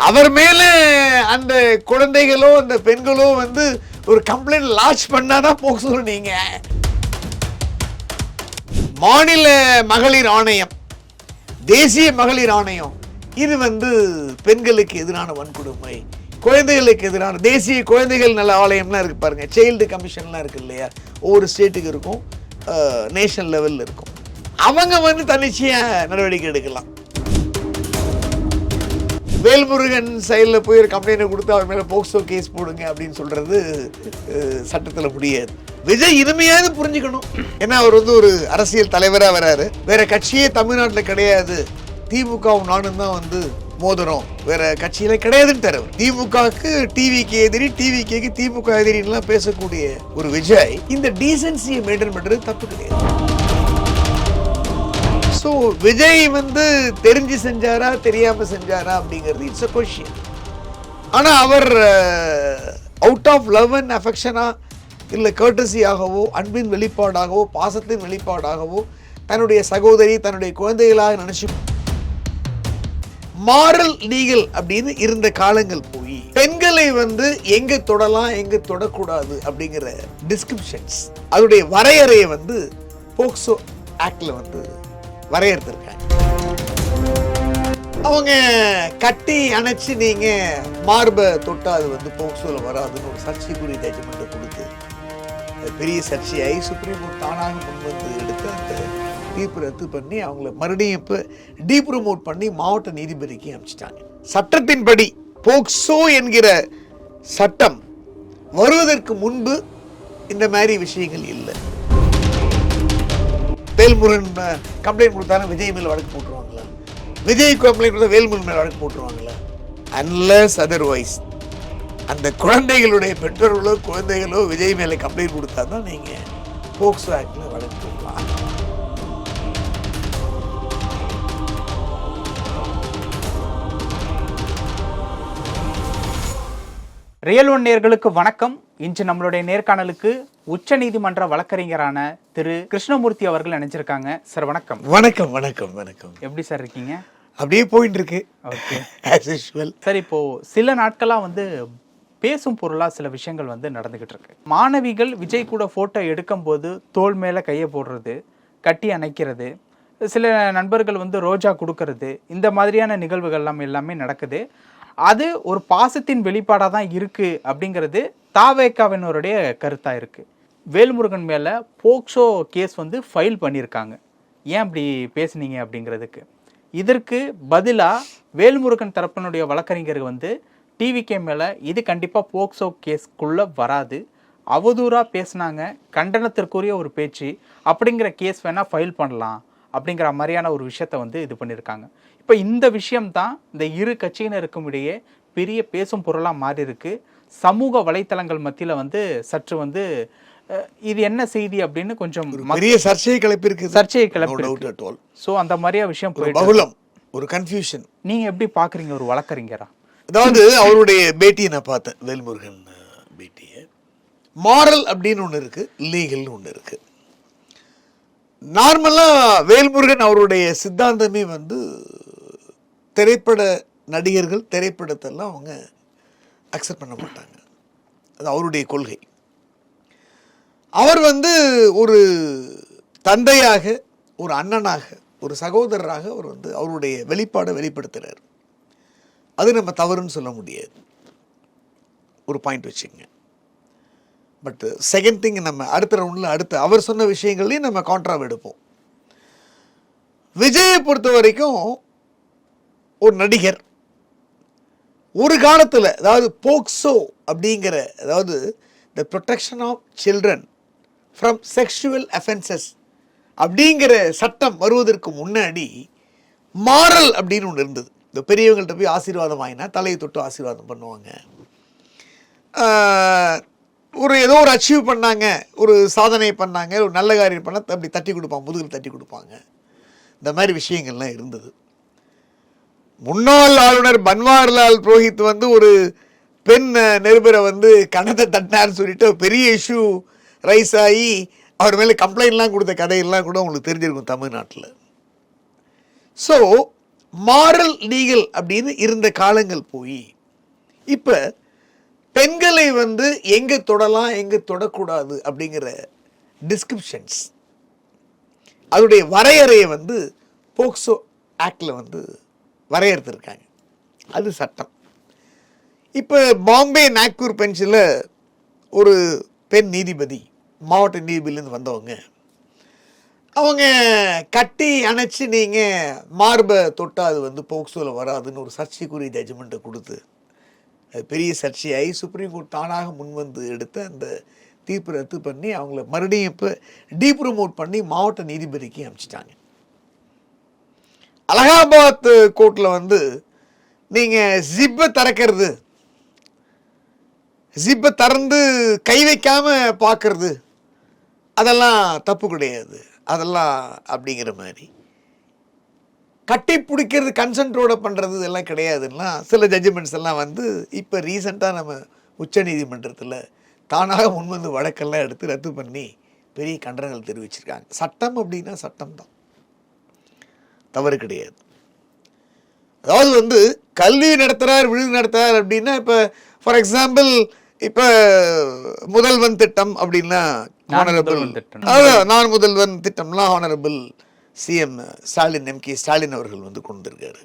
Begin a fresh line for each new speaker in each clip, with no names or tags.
அவர் மேல அந்த குழந்தைகளோ அந்த பெண்களோ வந்து ஒரு கம்ப்ளைண்ட் லான்ச் பண்ணாதான் போக்சோ. நீங்க மாநில மகளிர் ஆணையம், தேசிய மகளிர் ஆணையம், இது வந்து பெண்களுக்கு எதிரான வன்கொடுமை, குழந்தைகளுக்கு எதிரான தேசிய குழந்தைகள் நல ஆலயம்லாம் இருக்கு பாருங்க, சைல்டு கமிஷன்லாம் இருக்கு இல்லையா, ஒவ்வொரு ஸ்டேட்டுக்கு இருக்கும், நேஷனல் லெவலில் இருக்கும். அவங்க வந்து தன்னிச்சையா நடவடிக்கை எடுக்கலாம். வேல்முருகன் சைடில் போய் ஒரு கம்ப்ளைண்ட் கொடுத்து அவர் மேலே போக்சோ கேஸ் போடுங்க அப்படின்னு சொல்றது சட்டத்தில் முடியாது. விஜய் இனிமையாவது புரிஞ்சுக்கணும். ஏன்னா அவர் வந்து ஒரு அரசியல் தலைவராக வராரு, வேற கட்சியே தமிழ்நாட்டில் கிடையாது, திமுகவும் நானும் தான் வந்து மோதிரம், வேற கட்சியில கிடையாதுன்னு தரவர். திமுகவுக்கு டிவிக்கு எதிரி, டிவிக்கு திமுக எதிரின்லாம் பேசக்கூடிய ஒரு விஜய் இந்த டீசன்சியை மெயின்டைன் பண்றது தப்பு கிடையாது. ஸோ விஜய் வந்து தெரிஞ்சு செஞ்சாரா தெரியாம செஞ்சாரா அப்படிங்கிறது இட்ஸ் அ கொஸ்டின். ஆனால் அவர் அவுட் ஆஃப் லவ் அண்ட் அஃபெக்ஷனா இல்லை கர்டசியாகவோ, அன்பின் வெளிப்பாடாகவோ, பாசத்தின் வெளிப்பாடாகவோ தன்னுடைய சகோதரி தன்னுடைய குழந்தைகளாக நினைச்சு மாரல் லீகல் அப்படின்னு இருந்த காலங்கள் போய் பெண்களை வந்து எங்க தொடலாம் எங்க தொடக்கூடாது அப்படிங்கிற டிஸ்கிரிப்ஷன்ஸ், அதோடைய வரையறையை வந்து போக்சோ ஆக்ட்ல வந்து வரையறுத்திருக்காங்க. அவங்க கட்டி அணைச்சு நீங்க மார்பை தொட்டா அது வந்து போக்சோல வராதுன்னு ஒரு சர்ச்சைக்குரிய ஜட்ஜ்மெண்ட் கொடுத்து பெரிய சர்ச்சையாகி சுப்ரீம் கோர்ட் தானாக முன்வந்து எடுத்து அந்த தீர்ப்பு ரத்து பண்ணி அவங்கள மறுபடியும் இப்போ டீப்ரமோட் பண்ணி மாவட்ட நீதிபதிக்கு அனுப்பிச்சிட்டாங்க. சட்டத்தின்படி போக்சோ என்கிற சட்டம் வருவதற்கு முன்பு இந்த மாதிரி விஷயங்கள் இல்லை. வேல்முருகன் கம்ப்ளைண்ட் கொடுத்தாலும் விஜய் மேல வழக்கு போட்டுருவாங்களா? விஜய் கம்ப்ளைண்ட் கொடுத்தா வேல்முருகன் மேல வழக்கு போட்டுருவாங்களா? அன்லெஸ் அதர்வைஸ் அந்த குழந்தைகளுடைய பெற்றோர்களோ குழந்தைகளோ விஜய் மேல கம்ப்ளைண்ட் கொடுத்தா தான் நீங்க போக்சோ ஆக்ட்ல வழக்கு போடலாம்.
ரியல் ஒன் நேயர்களுக்கு வணக்கம். இன்று நம்மளுடைய நேர்காணலுக்கு உச்ச நீதிமன்ற வழக்கறிஞரான திரு கிருஷ்ணமூர்த்தி அவர்கள் நினைச்சிருக்காங்க. சார் வணக்கம்.
வணக்கம் வணக்கம் வணக்கம்.
எப்படி சார் இருக்கீங்க?
அப்படியே போயிட்டு இருக்கு.
Okay,
as usual.
சார், இப்போ சில நாட்களா வந்து பேசும் பொருளா சில விஷயங்கள் வந்து நடந்துகிட்டு இருக்கு. மாணவிகள் விஜய் கூட போட்டோ எடுக்கும் போது தோள் மேல கையை போடுறது, கட்டி அணைக்கிறது, சில நண்பர்கள் வந்து ரோஜா கொடுக்கறது, இந்த மாதிரியான நிகழ்வுகள் எல்லாமே நடக்குது. அது ஒரு பாசத்தின் வெளிப்பாடாக தான் இருக்குது அப்படிங்கிறது தாவேக்காவினருடைய கருத்தாக இருக்குது. வேல்முருகன் மேலே போக்சோ கேஸ் வந்து ஃபைல் பண்ணியிருக்காங்க. ஏன் அப்படி பேசுனீங்க அப்படிங்கிறதுக்கு இதற்கு பதிலாக வேல்முருகன் தரப்பினுடைய வழக்கறிஞர் வந்து டிவிகே மேலே இது கண்டிப்பாக போக்சோ கேஸ்க்குள்ளே வராது, அவதூறாக பேசுனாங்க, கண்டனத்திற்குரிய ஒரு பேச்சு, அப்படிங்கிற கேஸ் வேணால் ஃபைல் பண்ணலாம் அப்படிங்கிற மாதிரியான ஒரு விஷயத்தை வந்து இது பண்ணியிருக்காங்க. இப்போ இந்த விஷயம்தான் இந்த இரு கட்சியினருக்கும் இடையே பெரிய பேசும் பொருளாக மாறி இருக்கு. சமூக வலைத்தளங்கள் மத்தியில் வந்து சற்று வந்து இது என்ன செய்தி அப்படின்னு கொஞ்சம்
பெரிய சர்ச்சையை கிளப்பியிருக்கு.
ஸோ அந்த மாதிரியா விஷயம்
போயிட்டு ஒரு கன்ஃபியூஷன்.
நீங்கள் எப்படி பார்க்குறீங்க ஒரு வழக்கறிஞரா?
அதாவது அவருடைய பேட்டியை நான் பார்த்தேன், வேல்முருகன் பேட்டியை. மாரல் அப்படின்னு ஒன்று இருக்கு, லீகல்னு ஒன்று இருக்கு. நார்மலாக வேல்முருகன் அவருடைய சித்தாந்தமே வந்து திரைப்பட நடிகர்கள் திரைப்படத்தெல்லாம் அவங்க அக்செப்ட் பண்ண மாட்டாங்க, அது அவருடைய கொள்கை. அவர் வந்து ஒரு தந்தையாக, ஒரு அண்ணனாக, ஒரு சகோதரராக அவர் வந்து அவருடைய வெளிப்பாடை வெளிப்படுத்துகிறார். அது நம்ம தவறுன்னு சொல்ல முடியாது, ஒரு பாயிண்ட் வச்சுங்க. பட் செகண்ட் திங், நம்ம அடுத்த ரவுண்டில் அடுத்த அவர் சொன்ன விஷயங்கள்லையும் நம்ம கான்ட்ராவ் எடுப்போம். விஜயை பொறுத்த வரைக்கும் ஒரு நடிகர் ஒரு காலத்தில், அதாவது போக்சோ அப்படிங்கிற, அதாவது the protection of children from sexual offences அப்படிங்கிற சட்டம் வருவதற்கு முன்னாடி மாரல் அப்படின்னு ஒன்று இருந்தது. இந்த பெரியவங்கள்ட்ட போய் ஆசீர்வாதம் வாங்கினா தலையை தொட்டு ஆசீர்வாதம் பண்ணுவாங்க, ஒரு ஏதோ ஒரு அச்சீவ் பண்ணாங்க, ஒரு சாதனை பண்ணாங்க, ஒரு நல்ல காரியம் பண்ண அப்படி தட்டி கொடுப்பாங்க, முதுகில் தட்டி கொடுப்பாங்க. இந்த மாதிரி விஷயங்கள்லாம் இருந்தது. முன்னாள் ஆளுநர் பன்வாரிலால் புரோஹித் வந்து ஒரு பெண் நிருபரை வந்து கணத்தை தட்டினார்னு சொல்லிட்டு பெரிய இஷ்யூ ரைஸ் ஆகி அவர் மேலே கம்ப்ளைண்ட்லாம் கொடுத்த கதையெல்லாம் கூட உங்களுக்கு தெரிஞ்சிருக்கும் தமிழ்நாட்டில். ஸோ மாரல் லீகல் அப்படின்னு இருந்த காலங்கள் போய் இப்போ பெண்களை வந்து எங்கே தொடலாம் எங்கே தொடக்கூடாது அப்படிங்கிற டிஸ்கிரிப்ஷன்ஸ் அதோடைய வரையறையை வந்து போக்சோ ஆக்டில் வந்து வரையறுத்துருக்காங்க. அது சட்டம். இப்போ பாம்பே நாக்பூர் பெஞ்சில் ஒரு பெண் நீதிபதி மாவட்ட நீதிபதியிலேருந்து வந்தவங்க, அவங்க கட்டி அணைச்சி நீங்கள் மார்பை தொட்டால் அது வந்து போக்சோவில் வராதுன்னு ஒரு சர்ச்சைக்குரிய ஜட்ஜ்மெண்ட்டை கொடுத்து அது பெரிய சர்ச்சையாகி சுப்ரீம் கோர்ட் தானாக முன்வந்து எடுத்து அந்த தீர்ப்பு ரத்து பண்ணி அவங்கள மறுபடியும் இப்போ டீப்ரமோட் பண்ணி மாவட்ட நீதிபதிக்கு அனுப்பிச்சிட்டாங்க. அலகாபாத் கோர்ட்டில் வந்து நீங்கள் ஜிப்பை திறக்கிறது, ஜிப்பை திறந்து கை வைக்காமல் பார்க்கறது அதெல்லாம் தப்பு கிடையாது, அதெல்லாம் அப்படிங்கிற மாதிரி கட்டி பிடிக்கிறது கன்சென்ட்டோட பண்ணுறது இதெல்லாம் கிடையாதுன்னா சில ஜட்ஜ்மெண்ட்ஸ் எல்லாம் வந்து இப்போ ரீசெண்டாக நம்ம உச்ச நீதிமன்றத்தில் தானாக முன்வந்து வழக்கெல்லாம் எடுத்து ரத்து பண்ணி பெரிய கண்டனங்கள் தெரிவிச்சிருக்காங்க. சட்டம் அப்படின்னா சட்டம் தான், தவறு கிடையாது. அதாவது வந்து கல்வி நடத்துகிறார் விருது நடத்துகிறார் அப்படின்னா இப்போ ஃபார் எக்ஸாம்பிள் இப்போ முதல்வன் திட்டம் அப்படின்னா ஹானரபிள், அதான் நான் முதல்வன் திட்டம்லாம் honourable CM Stalin, MK Stalin அவர்கள் வந்து கொண்டு இருக்காரு.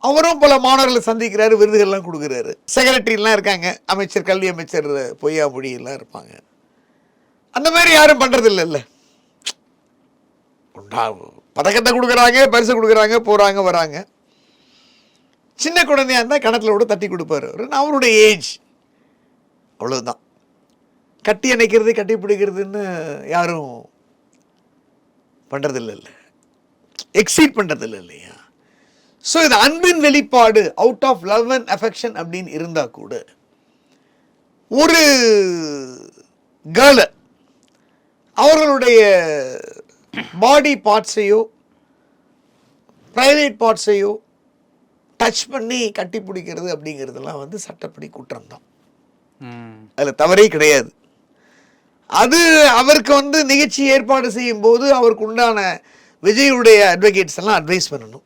அவரும் பல மாணவர்களை சந்திக்கிறாரு, விருதுகள்லாம் கொடுக்குறாரு. செக்ரட்டரிலாம் இருக்காங்க, அமைச்சர், கல்வி அமைச்சர் பொய்யாமொழி எல்லாம் இருப்பாங்க. அந்த மாதிரி யாரும் பண்ணுறது இல்லைல்ல. பதக்கத்தை கொடுக்குறாங்க, பரிசு கொடுக்குறாங்க, போகிறாங்க வராங்க. சின்ன குழந்தையா இருந்தால் கணத்தில் கூட தட்டி கொடுப்பாரு அவருடைய ஏஜ், அவ்வளோதான். கட்டி அணைக்கிறது கட்டி பிடிக்கிறதுன்னு யாரும் பண்ணுறதில்ல, எக்ஸீட் பண்ணுறதில்ல இல்லையா. ஸோ இது அன்பின் வெளிப்பாடு, out of love and affection அப்படின்னு இருந்தால் கூட ஒரு கேர்ளை அவர்களுடைய பாடி பார்ட்ஸையோ ப்ரைவேட் பார்ட்ஸையோ டச் பண்ணி கட்டி பிடிக்கிறது அப்படிங்கிறதுலாம் வந்து சட்டப்படி குற்றம்தான், அதில் தவறே கிடையாது. அது அவருக்கு வந்து நிகழ்ச்சி ஏற்பாடு செய்யும் போது அவருக்கு உண்டான விஜயுடைய அட்வொகேட்ஸ் எல்லாம் அட்வைஸ் பண்ணணும்.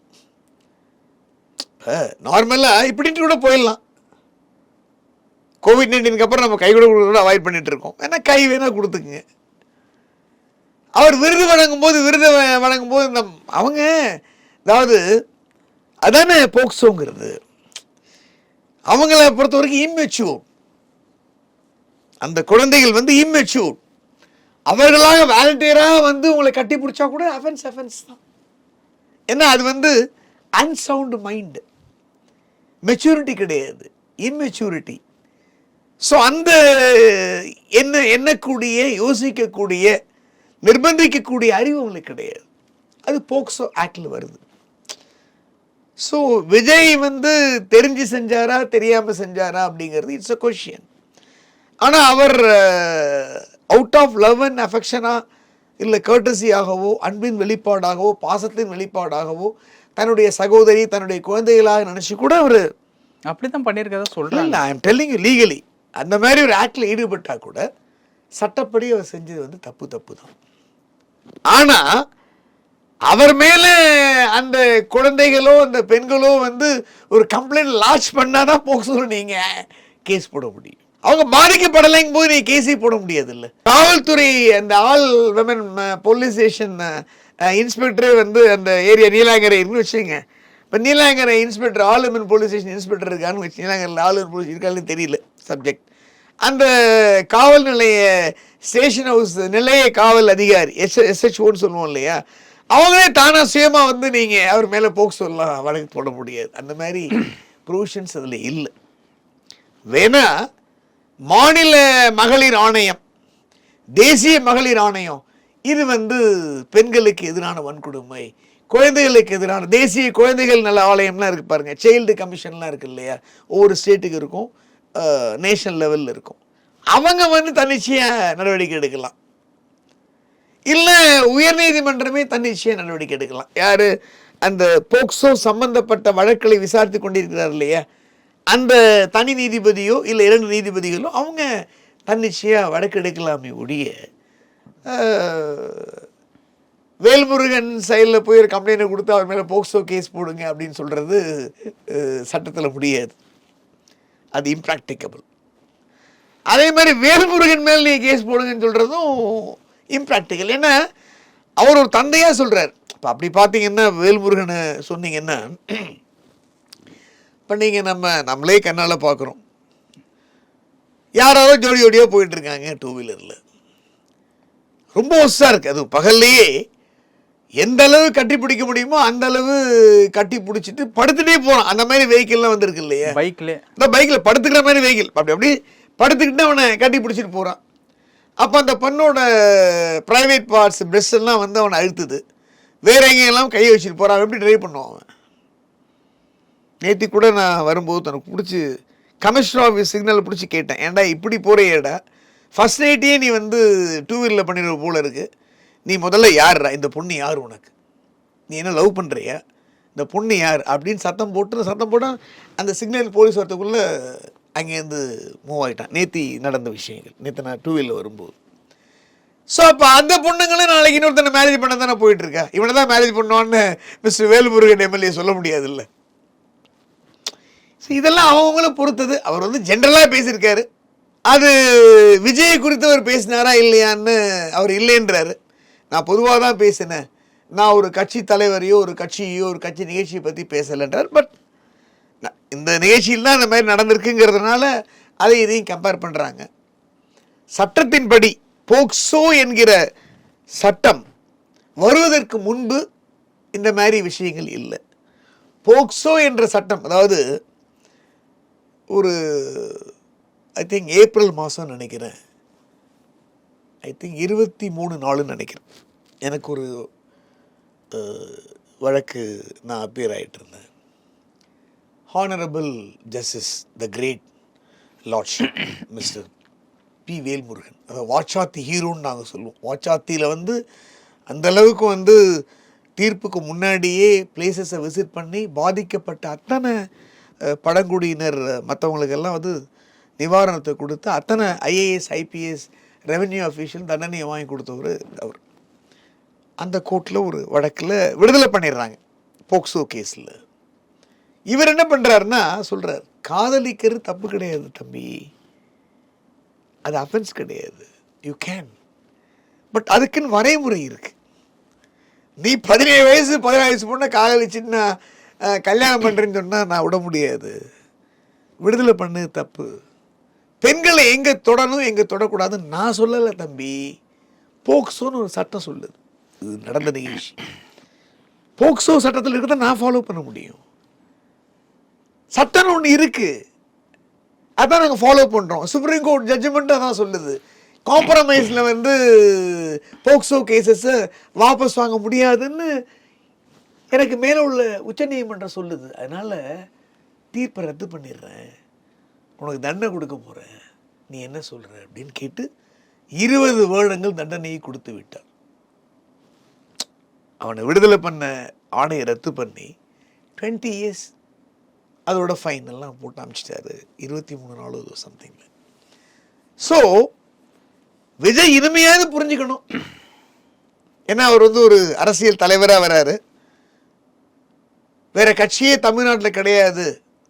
நார்மலாக இப்படின்ட்டு கூட போயிடலாம். கோவிட்-19 அப்புறம் நம்ம கை கூட அவாய்ட் பண்ணிட்டு இருக்கோம். ஏன்னா கை வேணா கொடுத்துக்குங்க. அவர் விருது வழங்கும் போது அவங்க அதாவது அதானே போக்சோங்கிறது, அவங்கள பொறுத்த வரைக்கும் இம்மெச்சூர். அந்த குழந்தைகள் வந்து இம்மெச்சூர். அவர்களாக வாலண்டியராக வந்து உங்களை கட்டி பிடிச்சா கூட அஃபென்ஸ் தான். ஏன்னா அது வந்து அன்சவுண்ட் மைண்டு, மெச்சூரிட்டி கிடையாது, இம்மெச்சூரிட்டி. ஸோ அந்த எண்ணக்கூடிய, யோசிக்கக்கூடிய, நிர்பந்திக்கக்கூடிய அறிவு உங்களுக்கு கிடையாது. அது போக்சோ ஆக்டில் வருது. ஸோ விஜய் வந்து தெரிஞ்சு செஞ்சாரா தெரியாமல் செஞ்சாரா அப்படிங்கிறது இட்ஸ் அ கொஷின். ஆனால் அவர் அவுட் ஆஃப் லவ் அண்ட் அஃபெக்ஷனா இல்லை கர்டசியாகவோ அன்பின் வெளிப்பாடாகவோ பாசத்தின் வெளிப்பாடாகவோ தன்னுடைய சகோதரி தன்னுடைய குழந்தைகளாக நினச்சி கூட அவர்
அப்படி தான் பண்ணியிருக்கதா சொல்கிறாங்க.
I am telling you legally அந்த மாதிரி ஒரு ஆக்டில் ஈடுபட்டால் கூட சட்டப்படி அவர் செஞ்சது வந்து தப்பு தான். ஆனால் அவர் மேலே அந்த குழந்தைகளோ அந்த பெண்களோ வந்து ஒரு கம்ப்ளைண்ட் லான்ச் பண்ணாதான் போக்சோ நீங்கள் கேஸ் போட முடியும். அவங்க பாதிக்கப்படலைங்கும் போது நீங்கள் கேஸே போட முடியாது இல்லை. காவல்துறை அந்த ஆல் விமன் போலீஸ் ஸ்டேஷன் இன்ஸ்பெக்டரே வந்து அந்த ஏரியா நீலாங்கரை இருக்குன்னு வச்சுங்க. இப்போ Neelankarai inspector all women police station inspector இருக்கான்னு வச்சு, நீலாங்கரில் ஆல் விமன் போலீஸ் இருக்கான்னு தெரியல சப்ஜெக்ட். அந்த காவல் நிலைய ஸ்டேஷன் ஹவுஸ் நிலைய காவல் அதிகாரி SHOன்னு சொல்லுவோம் இல்லையா, அவங்களே தானாக சுயமாக வந்து நீங்கள் அவர் மேலே போக்சோலாம் வழக்கு போட முடியாது. அந்த மாதிரி ப்ரொவிஷன்ஸ் அதில் இல்லை. வேணா மாநில மகளிர் ஆணையம், தேசிய மகளிர் ஆணையம், இது வந்து பெண்களுக்கு எதிரான வன்கொடுமை, குழந்தைகளுக்கு எதிரான தேசிய குழந்தைகள் நல ஆலயம்லாம் இருக்குது பாருங்கள், சைல்டு கமிஷன்லாம் இருக்குது இல்லையா, ஒவ்வொரு ஸ்டேட்டுக்கு இருக்கும், நேஷனல் லெவலில் இருக்கும். அவங்க வந்து தன்னிச்சையாக நடவடிக்கை எடுக்கலாம். இல்லை உயர்நீதிமன்றமே தன்னிச்சையாக நடவடிக்கை எடுக்கலாம். யார் அந்த போக்சோ சம்பந்தப்பட்ட வழக்குகளை விசாரித்து கொண்டிருக்கிறார் இல்லையா, அந்த தனி நீதிபதியோ இல்லை 2 நீதிபதிகளோ அவங்க தன்னிச்சையாக வழக்கு எடுக்கலாமே ஒழிய வேல்முருகன் சைடில் போய் ஒரு கம்ப்ளைண்ட் கொடுத்து அவர் மேலே போக்சோ கேஸ் போடுங்க அப்படின்னு சொல்கிறது சட்டத்தில் முடியாது, அது இம்ப்ராக்டிகபிள். அதே மாதிரி வேல்முருகன் மேலே நீங்கள் கேஸ் போடுங்கன்னு சொல்கிறதும் இம்ப்ராக்டிக்கல். ஏன்னா அவர் ஒரு தந்தையாக சொல்கிறார். இப்போ அப்படி பார்த்தீங்கன்னா வேல்முருகனை சொன்னீங்கன்னா, இப்போ நீங்கள் நம்மளே கண்ணால் பார்க்குறோம், யாராவது ஜோடி ஜோடியாக போயிட்டுருக்காங்க 2 வீலரில், ரொம்ப ஒஸ்ஸாக இருக்குது. அது பகல்லையே எந்த அளவு கட்டி பிடிக்க முடியுமோ அந்த அளவு கட்டி பிடிச்சிட்டு படுத்துட்டே போகிறான். அந்த மாதிரி வெஹிக்கிள்லாம் வந்துருக்கு இல்லையா,
பைக்கில்,
இந்த பைக்கில் படுத்துக்கிற மாதிரி வெஹிக்கிள், அப்படி படுத்துக்கிட்டு அவனை கட்டி பிடிச்சிட்டு போகிறான். அப்போ அந்த பொண்ணோட ப்ரைவேட் பார்ட்ஸ் ப்ரெஸ் எல்லாம் வந்து அவனை அழுத்துது, வேற எங்கெல்லாம் கையை வச்சுட்டு போகிறான். எப்படி ட்ரைவ் பண்ணுவான் அவன்? நேற்று கூட நான் வரும்போது தனக்கு பிடிச்சி கமிஷனர் ஆஃபீஸ் சிக்னல் பிடிச்சி கேட்டேன், ஏன்டா இப்படி போகிறியேடா, ஃபர்ஸ்ட் நைட்டையே நீ வந்து 2 வீலரில் பண்ணிடுற போல இருக்குது, நீ முதல்ல யார்ரா, இந்த பொண்ணு யார் உனக்கு, நீ என்ன லவ் பண்ணுறியா, இந்த பொண்ணு யார் அப்படின்னு சத்தம் போட்டால் அந்த சிக்னல் போலீஸ் வரத்துக்குள்ளே அங்கேருந்து மூவ் ஆகிட்டான். நேற்று நடந்த விஷயங்கள், நேற்று நான் 2 வீலரில் வரும்போது. ஸோ அப்போ அந்த பொண்ணுங்களும் நாளைக்கு இன்னொருத்தனை மேரேஜ் பண்ண தானே போயிட்டுருக்கா. இவனை தான் மேரேஜ் பண்ணுவான்னு மிஸ்டர் வேல்முருகன் எம்எல்ஏ சொல்ல முடியாதுல்ல. ஸோ இதெல்லாம் அவங்கள பொறுத்தது. அவர் வந்து ஜென்ரலாக பேசியிருக்காரு. அது விஜய் குறித்து அவர் பேசினாரா இல்லையான்னு அவர் இல்லைன்றாரு. நான் பொதுவாக தான் பேசினேன், நான் ஒரு கட்சி தலைவரையோ ஒரு கட்சியோ ஒரு கட்சி நிகழ்ச்சியை பற்றி பேசலைன்றார். பட் இந்த நிகழ்ச்சியில் தான் இந்த மாதிரி நடந்திருக்குங்கிறதுனால அதை இதையும் கம்பேர் பண்ணுறாங்க. சட்டத்தின்படி போக்சோ என்கிற சட்டம் வருவதற்கு முன்பு இந்த மாதிரி விஷயங்கள் இல்லை. போக்சோ என்ற சட்டம், அதாவது ஒரு ஐ திங்க் ஏப்ரல் மாதம் நினைக்கிறேன், ஐ திங்க் 23 நாளுன்னு நினைக்கிறேன், எனக்கு ஒரு வழக்கு நான் அப்பியர் ஆகிட்டு இருந்தேன். Honourable justice the great lordship mister P Velmurugan, அதாவது வாச்சாத்தி ஹீரோன்னு நாங்கள் சொல்லுவோம். வாச்சாத்தியில் வந்து அந்தளவுக்கு வந்து தீர்ப்புக்கு முன்னாடியே பிளேசஸை விசிட் பண்ணி பாதிக்கப்பட்ட அத்தனை பழங்குடியினர் மற்றவங்களுக்கெல்லாம் வந்து நிவாரணத்தை கொடுத்து அத்தனை ஐஏஎஸ் ஐபிஎஸ் ரெவென்யூ அஃபீஷியல் தண்டனையை வாங்கி கொடுத்தவர் அவர். அந்த கோர்ட்டில் ஒரு வழக்கில் விடுதலை பண்ணிடுறாங்க போக்சோ கேஸில். இவர் என்ன பண்ணுறாருன்னா சொல்கிறார், காதலிக்கிறது தப்பு கிடையாது தம்பி, அது அஃபென்ஸ் கிடையாது, யூ கேன், பட் அதுக்குன்னு வரைமுறை இருக்குது. நீ 17 வயசு 16 வயசு பொண்ணை காதலிச்சுன்னா கல்யாணம் பண்ணுறேன்னு சொன்னால் நான் விட முடியாது, விடுதலை பண்ணு தப்பு. பெண்களை எங்கே தொடணும் எங்கே தொடக்கூடாதுன்னு நான் சொல்லலை தம்பி, போக்சோன்னு ஒரு சட்டம் சொல்லுது. இது நடந்த நிகழ்ச்சி. போக்சோ சட்டத்தில் இருக்கிறத நான் ஃபாலோ பண்ண முடியும். சட்டம் ஒன்று இருக்குது, அதான் நாங்கள் ஃபாலோ பண்ணுறோம். சுப்ரீம் கோர்ட் ஜட்ஜ்மெண்ட் அதான் சொல்லுது. காம்ப்ரமைஸில் வந்து போக்சோ கேசஸை வாபஸ் வாங்க முடியாதுன்னு எனக்கு மேலே உள்ள உச்சநீதிமன்றம் சொல்லுது. அதனால் தீர்ப்பை ரத்து பண்ணிடுறேன், உனக்கு தண்டனை கொடுக்க போகிறேன், நீ என்ன சொல்கிற அப்படின்னு கேட்டு 20 வருடங்கள் தண்டனையை கொடுத்து விட்டார். அவனை விடுதலை பண்ண ஆணையை ரத்து பண்ணி 20 இயர்ஸ் அதோட ஃபைன் எல்லாம் போட்டு அனுப்பிச்சிட்டாரு. 23 நாள் சம்திங். ஸோ விஜய் இனிமையாவது புரிஞ்சுக்கணும். ஏன்னா அவர் வந்து ஒரு அரசியல் தலைவராக வராரு, வேற கட்சியே தமிழ்நாட்டில் கிடையாது,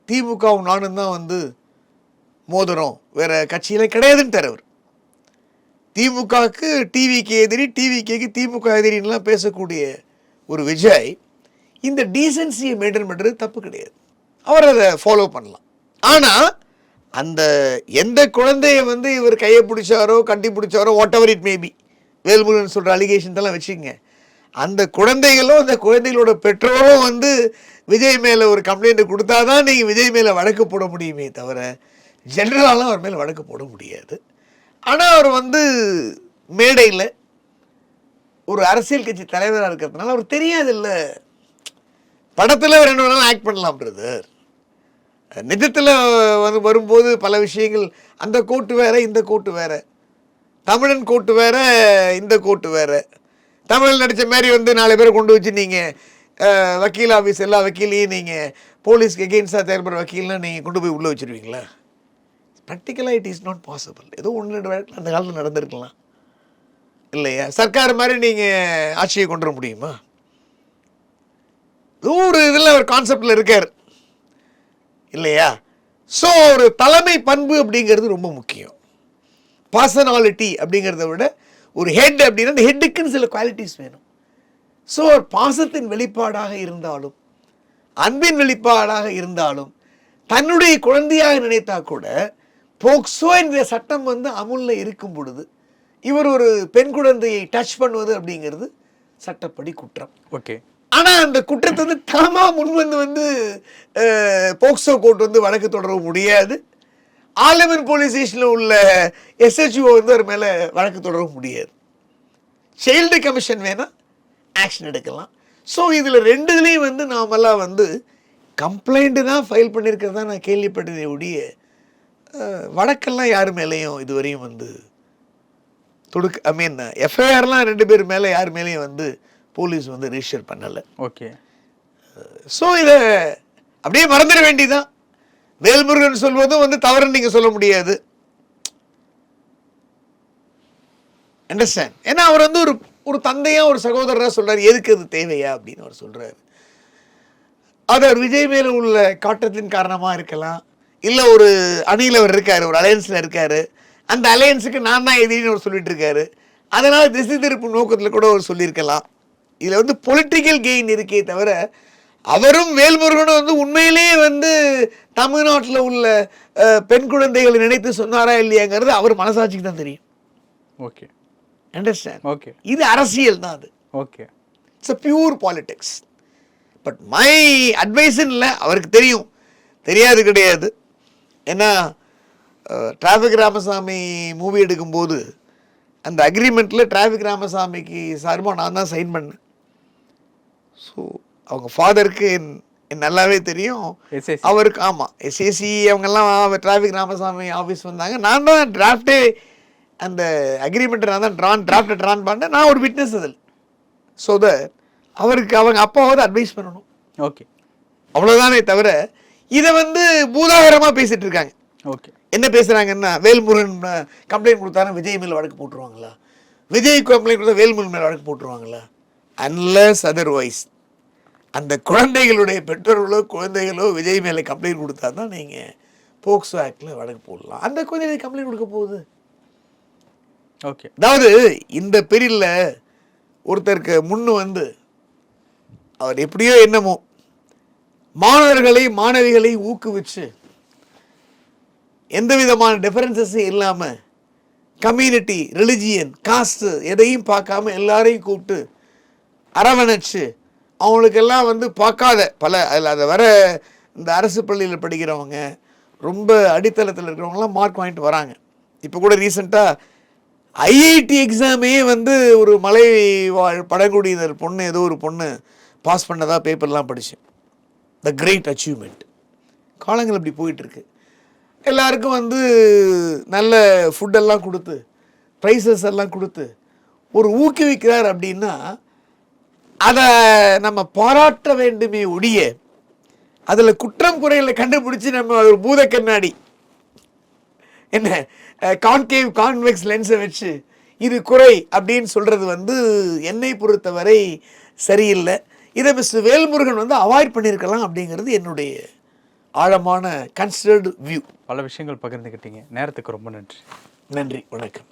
திமுகவும் நானும் தான் வந்து மோதிரம், வேற கட்சியில கிடையாதுன்னு தரவர். திமுகவுக்கு டிவிக்கு எதிரி, டிவிக்கு திமுக எதிரின்லாம் பேசக்கூடிய ஒரு விஜய் இந்த டீசன்சியை மெயின்டைன் பண்ணுறது தப்பு கிடையாது, அவர் அதை ஃபாலோ பண்ணலாம். ஆனால் அந்த எந்த குழந்தைய வந்து இவர் கையை பிடிச்சாரோ கட்டி பிடிச்சாரோ whatever it maybe, Velmurugan சொல்கிற அலிகேஷன்லாம் வச்சுக்கங்க, அந்த குழந்தைகளும் அந்த குழந்தைகளோட பெற்றோரும் வந்து விஜய் மேலே ஒரு கம்ப்ளைண்ட் கொடுத்தா தான் நீங்கள் விஜய் மேலே வழக்கு போட முடியுமே தவிர ஜென்ரலாலாம் அவர் மேலே வழக்கு போட முடியாது. ஆனால் அவர் வந்து மேடையில் ஒரு அரசியல் கட்சி தலைவராக இருக்கிறதுனால அவர் தெரியாது இல்லை, படத்தில் 2 நாள் ஆக்ட் பண்ணலாம் பிரதர், நிஜத்தில் வந்து வரும்போது பல விஷயங்கள், அந்த கோட்டு வேற இந்த கோட்டு வேற, தமிழன் கோட்டு வேற இந்த கோட்டு வேற. தமிழ் நடித்த மாதிரி வந்து 4 பேரை கொண்டு வச்சு நீங்கள் வக்கீல் ஆஃபீஸ் எல்லா வக்கீலையும் நீங்கள் போலீஸ்க்கு எகெயின்ஸ்டாக தேர்ப்படுற வக்கீல்னால் நீங்கள் கொண்டு போய் உள்ளே வச்சுருவீங்களா? ப்ராக்டிக்கலாக இட் இஸ் நாட் பாசிபிள். ஏதோ 1-2 வழக்கில் அந்த காலத்தில் நடந்திருக்கலாம். இல்லையா? சர்க்கார் மாதிரி நீங்கள் ஆட்சியை கொண்டு வர முடியுமா? ஒரு இதில் ஒரு கான்செப்டில் இருக்கார் இல்லையா? ஸோ ஒரு தலைமை பண்பு அப்படிங்கிறது ரொம்ப முக்கியம். பர்சனாலிட்டி அப்படிங்கிறத விட ஒரு ஹெட் அப்படின்னா அந்த ஹெட்டுக்குன்னு சில குவாலிட்டிஸ் வேணும். ஸோ ஒரு பாசத்தின் வெளிப்பாடாக இருந்தாலும் அன்பின் வெளிப்பாடாக இருந்தாலும் தன்னுடைய குழந்தையாக நினைத்தா கூட போக்சோ என்ற சட்டம் வந்து அமுல்ல இருக்கும் பொழுது இவர் ஒரு பெண் குழந்தையை டச் பண்ணுவது அப்படிங்கிறது சட்டப்படி குற்றம்.
ஓகே.
ஆனால் அந்த குற்றத்தை வந்து தாமா முன் வந்து போக்சோ கோர்ட் வந்து வழக்கு தொடர முடியாது. ஆலமன் போலீஸ் ஸ்டேஷனில் உள்ள SHO வந்து அவர் மேலே வழக்கு தொடரவும் முடியாது. சைல்டு கமிஷன் வேணால் ஆக்ஷன் எடுக்கலாம். ஸோ இதில் ரெண்டுலேயும் வந்து நாமெல்லாம் வந்து கம்ப்ளைண்ட்டு தான் ஃபைல் பண்ணியிருக்கிறதா நான் கேள்விப்பட்டதை ஒழிய வழக்கெல்லாம் யார் மேலேயும் இதுவரையும் வந்து எஃப்ஐஆர்லாம் 2 பேர் மேலே யார் மேலேயும் வந்து போலீஸ் வந்து ரிஜிஸ்டர் பண்ணலை.
ஓகே.
ஸோ இதை அப்படியே மறந்துட வேண்டிதான். வேல்முருகன் சொல்வதும் வந்து தவறுன்னு நீங்கள் சொல்ல முடியாது. அண்டர்ஸ்டாண்ட்? ஏன்னா அவர் வந்து ஒரு தந்தையாக ஒரு சகோதரராக சொல்கிறார், எதுக்கு அது தேவையா அப்படின்னு அவர் சொல்கிறார். அது அவர் விஜய் மேலே உள்ள காட்டத்தின் காரணமாக இருக்கலாம், இல்லை ஒரு அணியில் அவர் இருக்கார், ஒரு அலையன்ஸில் இருக்கார், அந்த அலையன்ஸுக்கு நான் தான் எதிரின்னு அவர் சொல்லிட்டு இருக்காரு, அதனால் திசை திருப்பு நோக்கத்தில் கூட அவர் சொல்லியிருக்கலாம். இதில் வந்து பொலிட்டிக்கல் கெயின் இருக்கே தவிர அவரும் வேல்முருகனும் வந்து உண்மையிலேயே வந்து தமிழ்நாட்டில் உள்ள பெண் குழந்தைகளை நினைத்து சொன்னாரா இல்லையாங்கிறது அவர் மனசாட்சிக்கு தான் தெரியும்.
ஓகே.
அண்டர்ஸ்டாண்ட்?
ஓகே.
இது அரசியல் தான். அது
okay.
It's a pure politics. But my அட்வைஸ்ன்னு இல்லை, அவருக்கு தெரியும், தெரியாது கிடையாது. ஏன்னா டிராஃபிக் ராமசாமி மூவி எடுக்கும்போது அந்த அக்ரிமெண்ட்டில் டிராஃபிக் ராமசாமிக்கு சார்பாக நான் தான் சைன் பண்ணேன். ஸோ அவங்க ஃபாதருக்கு நல்லாவே தெரியும். அவருக்கு ஆமாம் SAC அவங்கெல்லாம் டிராஃபிக் ராமசாமி ஆஃபீஸ் வந்தாங்க. நான் தான் டிராஃப்டே அந்த அக்ரிமெண்ட்டை நான் தான் டிராஃப்டை ட்ரான் பண்ணேன். நான் ஒரு விட்னஸ் அதில். ஸோ அவருக்கு அவங்க அப்பாவது அட்வைஸ் பண்ணணும்.
ஓகே.
அவ்வளோதானே தவிர இதை வந்து பூதாகரமாக பேசிகிட்டு இருக்காங்க.
ஓகே.
என்ன பேசுகிறாங்கன்னா, வேல்முருகன் கம்ப்ளைண்ட் கொடுத்தாலும் விஜய் மேலே வழக்கு போட்டுருவாங்களா, விஜய் கம்ப்ளைண்ட் கொடுத்தா வேல்முருகன் மேலே வழக்கு போட்டுருவாங்களா? அன்லஸ் அதர்வைஸ் அந்த குழந்தைகளுடைய பெற்றோர்களோ குழந்தைகளோ விஜய் மேலே கம்ப்ளைண்ட் கொடுத்தா தான் நீங்கள் போக்சோ ஆக்டில் வழக்கு போடலாம். அந்த குழந்தை கம்ப்ளைண்ட் கொடுக்க போகுது.
ஓகே.
அதாவது இந்த பீரியடில் ஒருத்தருக்கு முன்னு வந்து அவர் எப்படியோ என்னமோ மாணவர்களை மாணவிகளை ஊக்குவிச்சு எந்த விதமான டிஃபரன்சஸும் இல்லாமல் கம்யூனிட்டி, ரிலிஜியன், காஸ்ட்டு எதையும் பார்க்காம எல்லாரையும் கூப்பிட்டு அரவணைச்சு அவங்களுக்கெல்லாம் வந்து பார்க்காத பல அதில் அதை வர இந்த அரசு பள்ளியில் படிக்கிறவங்க ரொம்ப அடித்தளத்தில் இருக்கிறவங்களாம் மார்க் வாங்கிட்டு வராங்க. இப்போ கூட ரீசெண்டாக IIT எக்ஸாமே வந்து ஒரு மலை பழங்குடியினர் பொண்ணு ஏதோ ஒரு பொண்ணு பாஸ் பண்ணதாக பேப்பர்லாம் படித்தேன். The great achievement. காலங்கள் அப்படி போயிட்டுருக்கு. எல்லாருக்கும் வந்து நல்ல ஃபுட்டெல்லாம் கொடுத்து ப்ரைஸஸ் எல்லாம் கொடுத்து ஒரு ஊக்குவிக்கிறார் அப்படின்னா அதை நம்ம பாராட்ட வேண்டுமே ஒழிய அதில் குற்றம் குறைகளை கண்டுபிடிச்சி நம்ம ஒரு பூத கண்ணாடி என்ன கான்கேவ் கான்வெக்ஸ் லென்ஸை வச்சு இது குறை அப்படின்னு சொல்கிறது வந்து என்னை பொறுத்தவரை சரியில்லை. இதை மிஸ்டர் வேல்முருகன் வந்து அவாய்ட் பண்ணியிருக்கலாம் அப்படிங்கிறது என்னுடைய ஆழமான கன்சிடர்டு வியூ.
பல விஷயங்கள் பகிர்ந்துக்கிட்டீங்க. நேரத்துக்கு ரொம்ப நன்றி.
நன்றி, வணக்கம்.